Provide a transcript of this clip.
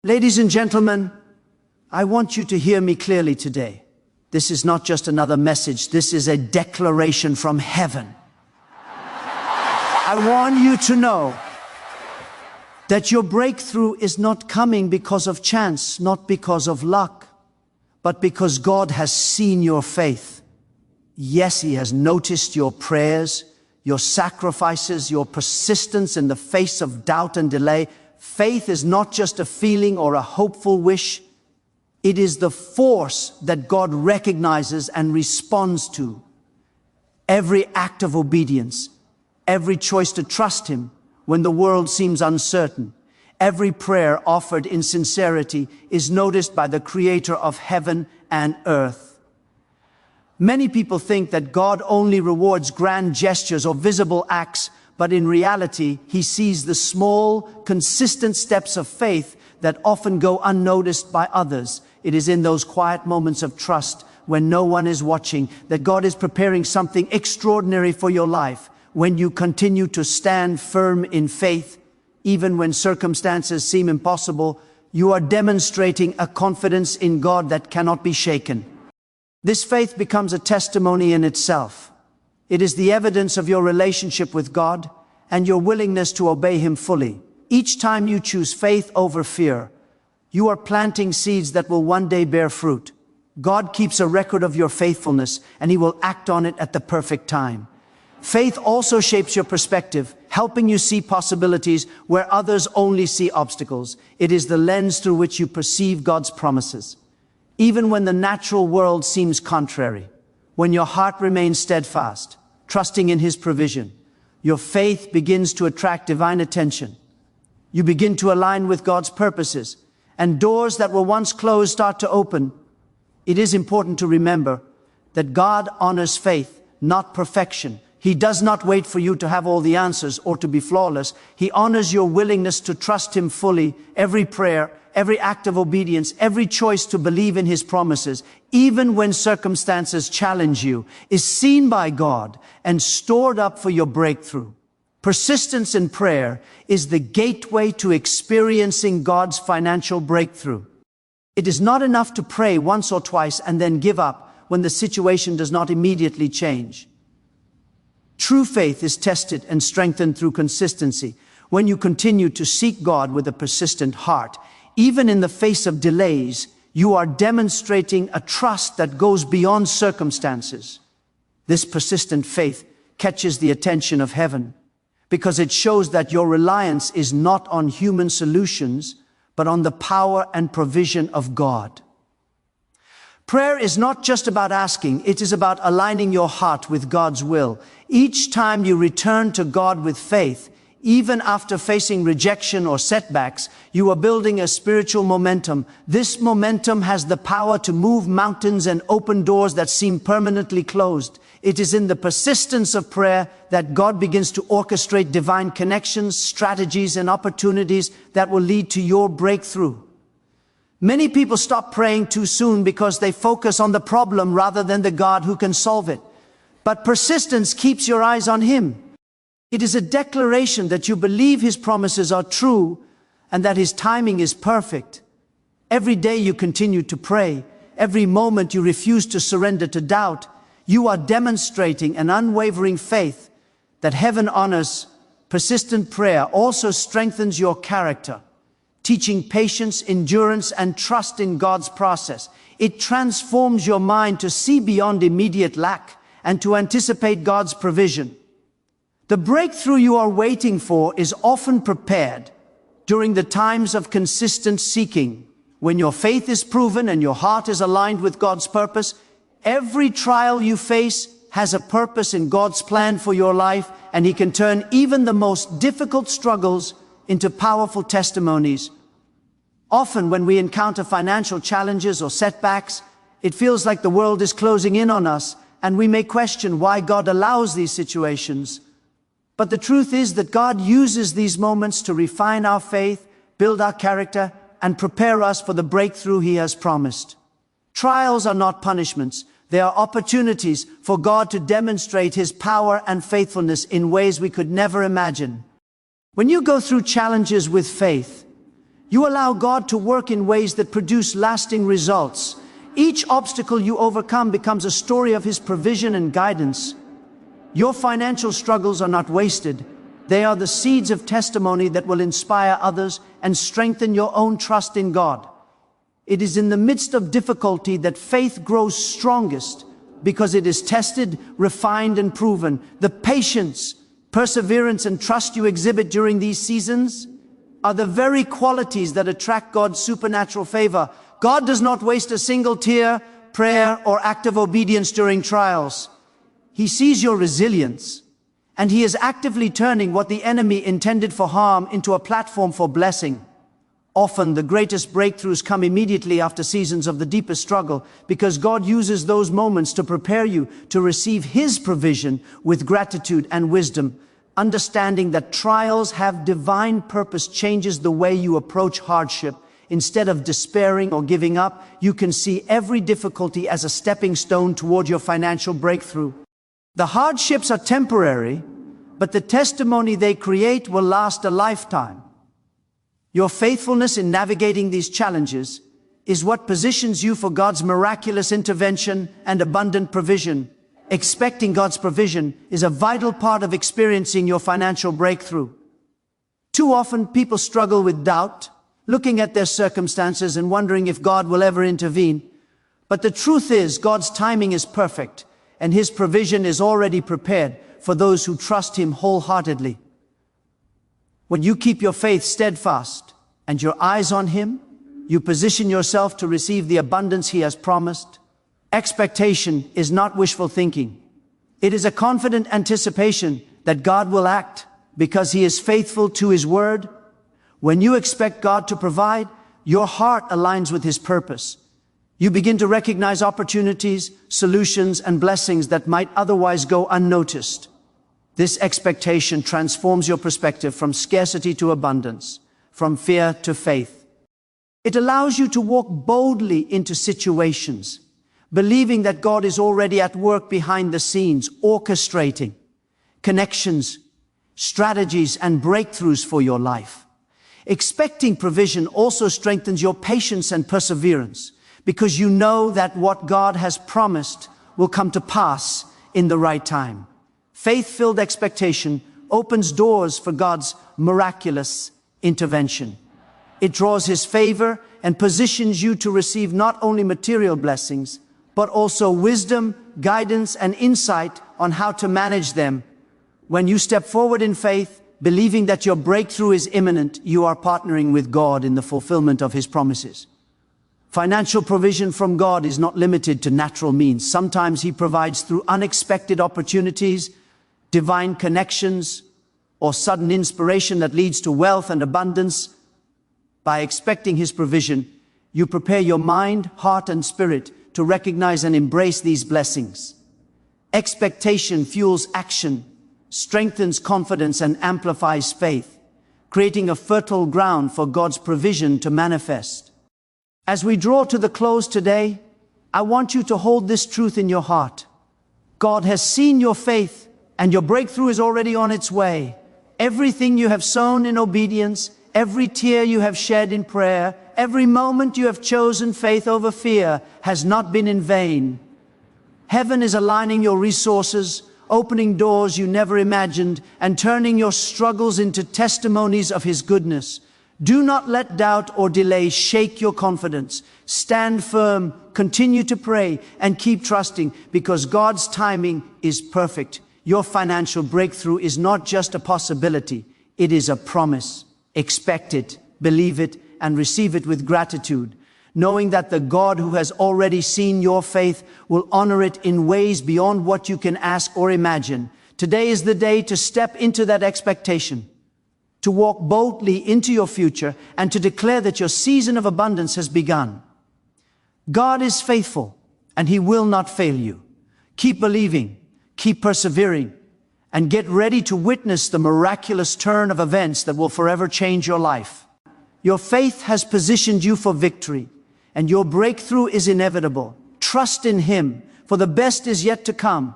Ladies and gentlemen, I want you to hear me clearly today. This is not just another message, this is a declaration from heaven. I want you to know that your breakthrough is not coming because of chance, not because of luck, but because God has seen your faith. Yes, He has noticed your prayers, your sacrifices, your persistence in the face of doubt and delay. Faith is not just a feeling or a hopeful wish. It is the force that God recognizes and responds to. Every act of obedience, every choice to trust Him when the world seems uncertain, every prayer offered in sincerity is noticed by the Creator of heaven and earth. Many people think that God only rewards grand gestures or visible acts, but in reality, He sees the small, consistent steps of faith that often go unnoticed by others. It is in those quiet moments of trust when no one is watching that God is preparing something extraordinary for your life. When you continue to stand firm in faith, even when circumstances seem impossible, you are demonstrating a confidence in God that cannot be shaken. This faith becomes a testimony in itself. It is the evidence of your relationship with God and your willingness to obey Him fully. Each time you choose faith over fear, you are planting seeds that will one day bear fruit. God keeps a record of your faithfulness, and He will act on it at the perfect time. Faith also shapes your perspective, helping you see possibilities where others only see obstacles. It is the lens through which you perceive God's promises. Even when the natural world seems contrary, when your heart remains steadfast, trusting in His provision, your faith begins to attract divine attention. You begin to align with God's purposes, and doors that were once closed start to open. It is important to remember that God honors faith, not perfection. He does not wait for you to have all the answers or to be flawless. He honors your willingness to trust Him fully. Every prayer, every act of obedience, every choice to believe in His promises, even when circumstances challenge you, is seen by God and stored up for your breakthrough. Persistence in prayer is the gateway to experiencing God's financial breakthrough. It is not enough to pray once or twice and then give up when the situation does not immediately change. True faith is tested and strengthened through consistency. When you continue to seek God with a persistent heart, even in the face of delays, you are demonstrating a trust that goes beyond circumstances. This persistent faith catches the attention of heaven because it shows that your reliance is not on human solutions, but on the power and provision of God. Prayer is not just about asking, it is about aligning your heart with God's will. Each time you return to God with faith, even after facing rejection or setbacks, you are building a spiritual momentum. This momentum has the power to move mountains and open doors that seem permanently closed. It is in the persistence of prayer that God begins to orchestrate divine connections, strategies, and opportunities that will lead to your breakthrough. Many people stop praying too soon because they focus on the problem rather than the God who can solve it. But persistence keeps your eyes on Him. It is a declaration that you believe His promises are true and that His timing is perfect. Every day you continue to pray, every moment you refuse to surrender to doubt, you are demonstrating an unwavering faith that heaven honors. Persistent prayer also strengthens your character, teaching patience, endurance, and trust in God's process. It transforms your mind to see beyond immediate lack and to anticipate God's provision. The breakthrough you are waiting for is often prepared during the times of consistent seeking. When your faith is proven and your heart is aligned with God's purpose, every trial you face has a purpose in God's plan for your life, and He can turn even the most difficult struggles into powerful testimonies. Often when we encounter financial challenges or setbacks, it feels like the world is closing in on us, and we may question why God allows these situations. But the truth is that God uses these moments to refine our faith, build our character, and prepare us for the breakthrough He has promised. Trials are not punishments. They are opportunities for God to demonstrate His power and faithfulness in ways we could never imagine. When you go through challenges with faith, You allow God to work in ways that produce lasting results. Each obstacle you overcome becomes a story of His provision and guidance. Your financial struggles are not wasted. They are the seeds of testimony that will inspire others and strengthen your own trust in God. It is in the midst of difficulty that faith grows strongest, because it is tested, refined, and proven. The patience, perseverance, and trust you exhibit during these seasons are the very qualities that attract God's supernatural favor. God does not waste a single tear, prayer, or act of obedience during trials. He sees your resilience, and He is actively turning what the enemy intended for harm into a platform for blessing. Often, the greatest breakthroughs come immediately after seasons of the deepest struggle, because God uses those moments to prepare you to receive His provision with gratitude and wisdom. Understanding that trials have divine purpose changes the way you approach hardship. Instead of despairing or giving up, you can see every difficulty as a stepping stone toward your financial breakthrough. The hardships are temporary, but the testimony they create will last a lifetime. Your faithfulness in navigating these challenges is what positions you for God's miraculous intervention and abundant provision. Expecting God's provision is a vital part of experiencing your financial breakthrough. Too often, people struggle with doubt, looking at their circumstances and wondering if God will ever intervene. But the truth is, God's timing is perfect, and His provision is already prepared for those who trust Him wholeheartedly. When you keep your faith steadfast and your eyes on Him, you position yourself to receive the abundance He has promised. Expectation is not wishful thinking. It is a confident anticipation that God will act because He is faithful to His word. When you expect God to provide, your heart aligns with His purpose. You begin to recognize opportunities, solutions, and blessings that might otherwise go unnoticed. This expectation transforms your perspective from scarcity to abundance, from fear to faith. It allows you to walk boldly into situations, believing that God is already at work behind the scenes, orchestrating connections, strategies, and breakthroughs for your life. Expecting provision also strengthens your patience and perseverance, because you know that what God has promised will come to pass in the right time. Faith-filled expectation opens doors for God's miraculous intervention. It draws His favor and positions you to receive not only material blessings, but also wisdom, guidance, and insight on how to manage them. When you step forward in faith, believing that your breakthrough is imminent, you are partnering with God in the fulfillment of His promises. Financial provision from God is not limited to natural means. Sometimes He provides through unexpected opportunities, divine connections, or sudden inspiration that leads to wealth and abundance. By expecting His provision, you prepare your mind, heart, and spirit to recognize and embrace these blessings. Expectation fuels action, strengthens confidence, and amplifies faith, creating a fertile ground for God's provision to manifest. As we draw to the close today, I want you to hold this truth in your heart. God has seen your faith, and your breakthrough is already on its way. Everything you have sown in obedience, every tear you have shed in prayer, every moment you have chosen faith over fear has not been in vain. Heaven is aligning your resources, opening doors you never imagined, and turning your struggles into testimonies of His goodness. Do not let doubt or delay shake your confidence. Stand firm, continue to pray, and keep trusting, because God's timing is perfect. Your financial breakthrough is not just a possibility, it is a promise. Expect it, believe it, and receive it with gratitude, knowing that the God who has already seen your faith will honor it in ways beyond what you can ask or imagine. Today is the day to step into that expectation, to walk boldly into your future, and to declare that your season of abundance has begun. God is faithful, and He will not fail you. Keep believing, keep persevering, and get ready to witness the miraculous turn of events that will forever change your life. Your faith has positioned you for victory, and your breakthrough is inevitable. Trust in Him, for the best is yet to come.